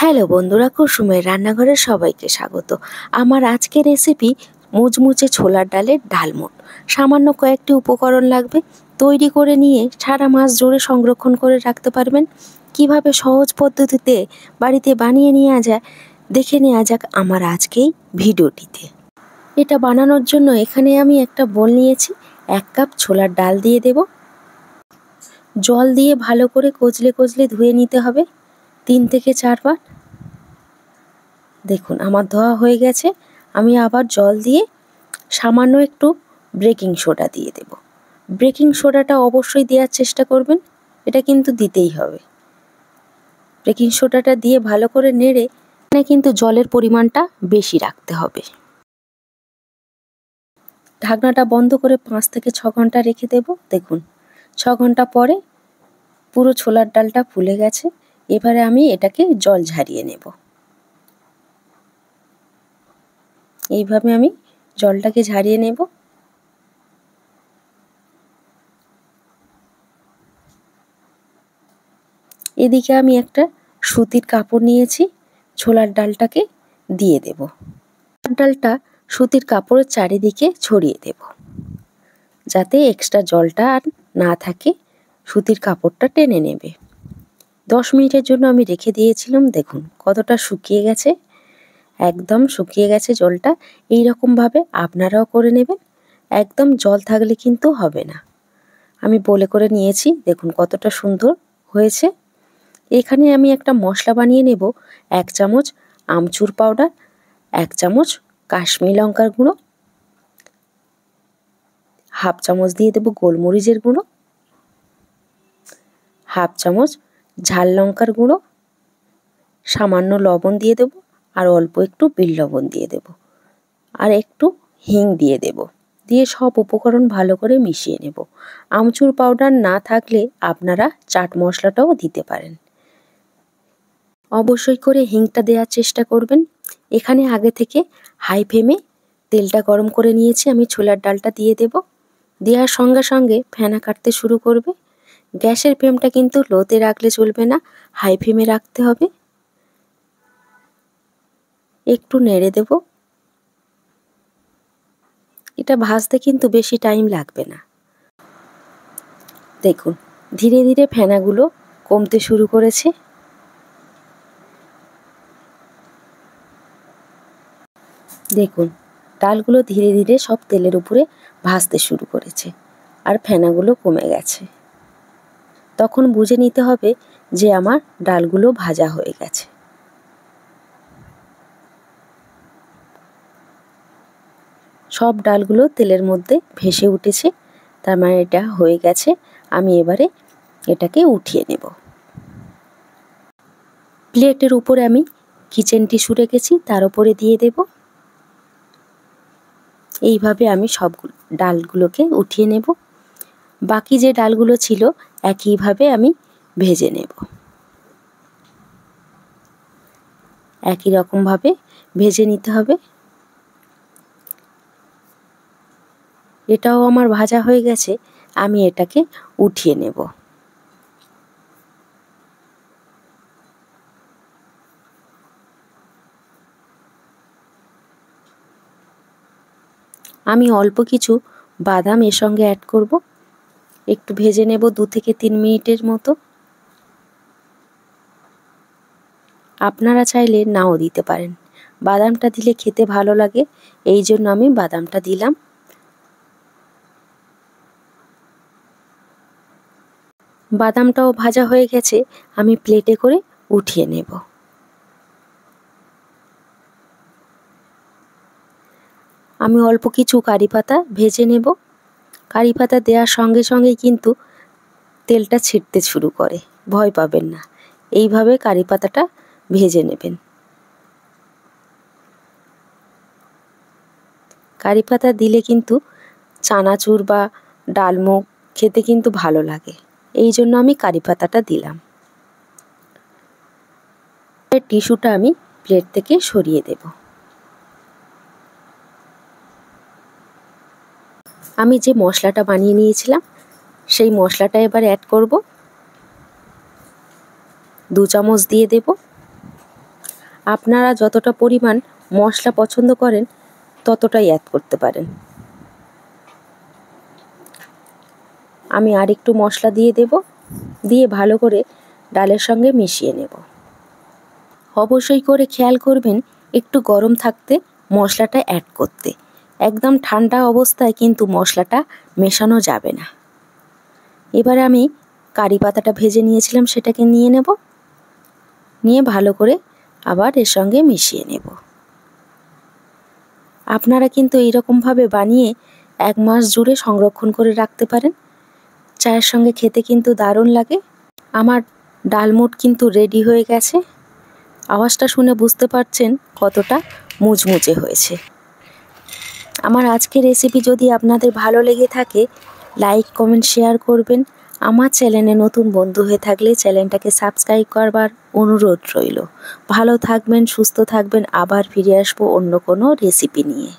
Hello বন্ধুরা, কুসুমের রান্নাঘরে সবাইকে স্বাগত। আমার আজকের রেসিপি মুচমুচে ছোলার ডালের ডালমুট। সামান্য কয়েকটি উপকরণ লাগবে, তৈরি করে নিয়ে সারা মাস জুড়ে সংরক্ষণ করে রাখতে পারবেন। কিভাবে সহজ পদ্ধতিতে বাড়িতে বানিয়ে নেওয়া যায় দেখে নেওয়া যাক আমার আজকেই ভিডিওটিতে। এটা বানানোর জন্য এখানে আমি একটা বোল নিয়েছি, 1 কাপ ছোলার ডাল দিয়ে দেব। জল দিয়ে ভালো করে কচলে কচলে ধুয়ে নিতে হবে 3 থেকে 4 বার। দেখুন আমার ধোয়া হয়ে গেছে। আমি আবার জল দিয়ে সামান্য একটু বেকিং সোডা দিয়ে দেব। বেকিং সোডাটা অবশ্যই দেওয়ার চেষ্টা করবেন, এটা কিন্তু দিতেই হবে। বেকিং সোডাটা দিয়ে ভালো করে নেড়ে এখানে কিন্তু জলের পরিমাণটা বেশি রাখতে হবে। ঢাকনাটা বন্ধ করে 5 থেকে 6 ঘন্টা রেখে দেব। দেখুন 6 ঘন্টা পরে পুরো ছোলার ডালটা ফুলে গেছে। এবারে আমি এটাকে জল ঝরিয়ে নেব। এইভাবে আমি জলটাকে ঝরিয়ে নেব। এদিকে আমি একটা সুতির কাপড় নিয়েছি, ছোলার ডালটাকে দিয়ে দেব। ডালটা সুতির কাপড়ের চারিদিকে ছড়িয়ে দেব, যাতে এক্সট্রা জলটা আর না থাকে, সুতির কাপড়টা টেনে নেবে। 10 মিনিটের জন্য আমি রেখে দিয়েছিলাম। দেখুন কতটা শুকিয়ে গেছে, একদম শুকিয়ে গেছে জলটা। এই রকমভাবে আপনারাও করে নেবেন, একদম জল থাকলে কিন্তু হবে না। আমি বলে করে নিয়েছি, দেখুন কতটা সুন্দর হয়েছে। এখানে আমি একটা মশলা বানিয়ে নেব। 1 চামচ আমচুর পাউডার, 1 চামচ কাশ্মীরি লঙ্কার গুঁড়ো, 1/2 চামচ দিয়ে দেব গোলমরিচের গুঁড়ো, 1/2 চামচ ঝাল লঙ্কার গুঁড়ো, সামান্য লবণ দিয়ে দেব, আর অল্প একটু বিট লবণ দিয়ে দেব, আর একটু হিং দিয়ে দেব। দিয়ে সব উপকরণ ভালো করে মিশিয়ে নেব। আমচুর পাউডার না থাকলে আপনারা চাট মশলাটাও দিতে পারেন। অবশ্যই করে হিংটা দেওয়ার চেষ্টা করবেন। এখানে আগে থেকে হাই ফ্লেমে তেলটা গরম করে নিয়েছি। আমি ছোলার ডালটা দিয়ে দেব। দেওয়ার সঙ্গে সঙ্গে ফেনা কাটতে শুরু করবে। গ্যাসের ফ্লেমটা কিন্তু লোতে রাখলে চলবে না, হাই ফ্লেমে রাখতে হবে। একটু নেড়ে দেব। এটা ভাজতে কিন্তু বেশি টাইম লাগবে না। দেখুন ধীরে ধীরে ফেনাগুলো কমতে শুরু করেছে। দেখুন ডালগুলো ধীরে ধীরে সব তেলের উপরে ভাজতে শুরু করেছে, আর ফেনাগুলো কমে গেছে। তখন বুঝে নিতে হবে যে আমার ডালগুলো ভাজা হয়ে গেছে। সব ডালগুলো তেলের মধ্যে ভেসে উঠেছে, তার মানে এটা হয়ে গেছে। আমি এবারে এটাকে উঠিয়ে নেব। প্লেটের উপরে আমি কিচেন টিস্যু রেখেছি, তার উপরে দিয়ে দেব। এইভাবে আমি সব ডালগুলোকে উঠিয়ে নেব। বাকি যে ডালগুলো ছিল একইভাবে আমি ভেজে নেব। একই রকমভাবে ভেজে নিতে হবে। এটাও আমার ভাজা হয়ে গেছে, আমি এটাকে উঠিয়ে নেব। আমি অল্প কিছু বাদাম এর সঙ্গে অ্যাড করব। একটু ভেজে নেব 2 থেকে 3 মিনিটের মতো। আপনারা চাইলে নাও দিতে পারেন, বাদামটা দিলে খেতে ভালো লাগে, এই জন্য আমি বাদামটা দিলাম। বাদামটাও ভাজা হয়ে গেছে, আমি প্লেটে করে উঠিয়ে নেব। আমি অল্প কিছু কারি পাতা ভেজে নেব। কারি পাতা দেওয়ার সঙ্গে সঙ্গে কিন্তু তেলটা ছিটতে শুরু করে, ভয় পাবেন না। এইভাবে কারি পাতাটা ভেজে নেবেন। কারি পাতা দিলে কিন্তু চানাচুর বা ডালমুখ খেতে কিন্তু ভালো লাগে, এই জন্য আমি কারি পাতাটা দিলাম। টিস্যুটা আমি প্লেট থেকে সরিয়ে দেব। আমি যে মশলাটা বানিয়ে নিয়েছিলাম সেই মশলাটা এবার অ্যাড করব। 2 চামচ দিয়ে দেব। আপনারা যতটা পরিমাণ মশলা পছন্দ করেন ততটাই অ্যাড করতে পারেন। আমি আর একটু মশলা দিয়ে দেব, দিয়ে ভালো করে ডালের সঙ্গে মিশিয়ে নেব। অবশ্যই করে খেয়াল করবেন একটু গরম থাকতে মশলাটা অ্যাড করতে। একদম ঠান্ডা অবস্থায় কিন্তু মশলাটা মেশানো যাবে না। এবার আমি কারি পাতাটা ভেজে নিয়েছিলাম সেটাকে নিয়ে নেব, নিয়ে ভালো করে আবার এর সঙ্গে মিশিয়ে নেব। আপনারা কিন্তু এইরকমভাবে বানিয়ে 1 মাস জুড়ে সংরক্ষণ করে রাখতে পারেন। চায়ের সঙ্গে খেতে কিন্তু দারুণ লাগে। আমার ডালমুট কিন্তু রেডি হয়ে গেছে। আওয়াজটা শুনে বুঝতে পারছেন কতটা মুচমুচে হয়েছে। আমার আজকের রেসিপি যদি আপনাদের ভালো লেগে থাকে লাইক কমেন্ট শেয়ার করবেন। আমার চ্যানেলে নতুন বন্ধু হয়ে থাকলে চ্যানেলটাকে সাবস্ক্রাইব করবার অনুরোধ রইল। ভালো থাকবেন, সুস্থ থাকবেন। আবার ফিরে আসবো অন্য কোনো রেসিপি নিয়ে।